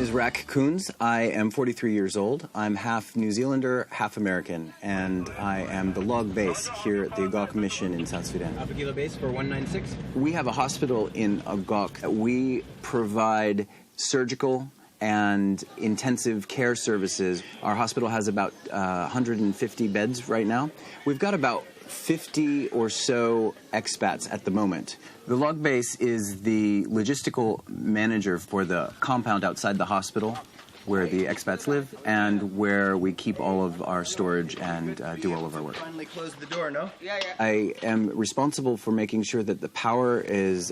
is Rak Koons. I am 43 years old. I'm half New Zealander, half American, and I am the log base here at the Agok mission in South Sudan. Alpha Kilo base for 196. We have a hospital in Agok. We provide surgical and intensive care services. Our hospital has about 150 beds right now. We've got about 50 or so expats at the moment. The log base is the logistical manager for the compound outside the hospital where the expats live and where we keep all of our storage and do all of our work. Finally closed the door, no? Yeah. I am responsible for making sure that the power is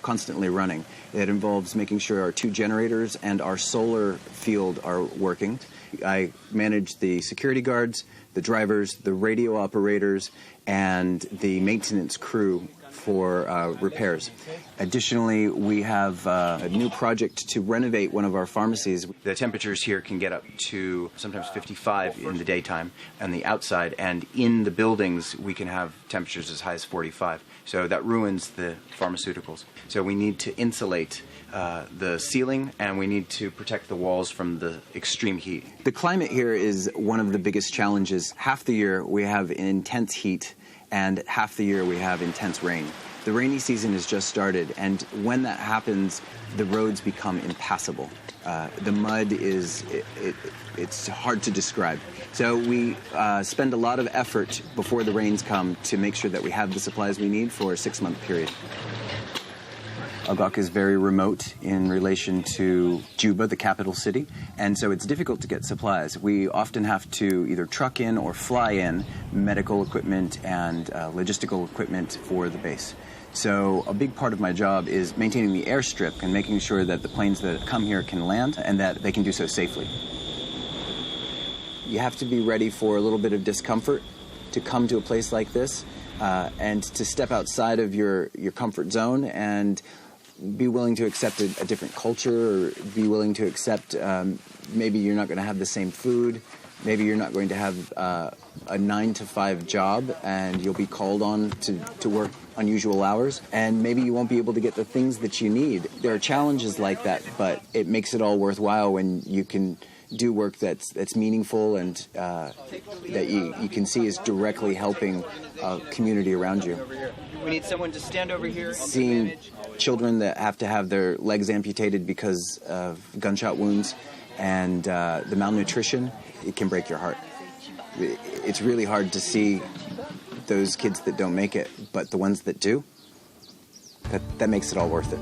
constantly running. It involves making sure our 2 generators and our solar field are working. I manage the security guards, the drivers, the radio operators, and the maintenance crew for repairs. Additionally, we have a new project to renovate one of our pharmacies. The temperatures here can get up to sometimes 55 in the daytime on the outside, and in the buildings we can have temperatures as high as 45. So that ruins the pharmaceuticals. So we need to insulate the ceiling, and we need to protect the walls from the extreme heat. The climate here is one of the biggest challenges. Half the year we have intense heat, and half the year we have intense rain. The rainy season has just started, and when that happens, the roads become impassable. The mud it's hard to describe. So we spend a lot of effort before the rains come to make sure that we have the supplies we need for a 6-month period. Agok is very remote in relation to Juba, the capital city, and so it's difficult to get supplies. We often have to either truck in or fly in medical equipment and logistical equipment for the base. So a big part of my job is maintaining the airstrip and making sure that the planes that come here can land and that they can do so safely. You have to be ready for a little bit of discomfort to come to a place like this and to step outside of your comfort zone and be willing to accept a different culture, or be willing to accept maybe you're not going to have the same food, maybe you're not going to have a 9-to-5 job and you'll be called on to work unusual hours, and maybe you won't be able to get the things that you need. There are challenges like that, but it makes it all worthwhile when you can do work that's meaningful and that you can see is directly helping a community around you. We need someone to stand over here. Seeing children that have to have their legs amputated because of gunshot wounds and the malnutrition, it can break your heart. It's really hard to see those kids that don't make it, but the ones that do, that makes it all worth it.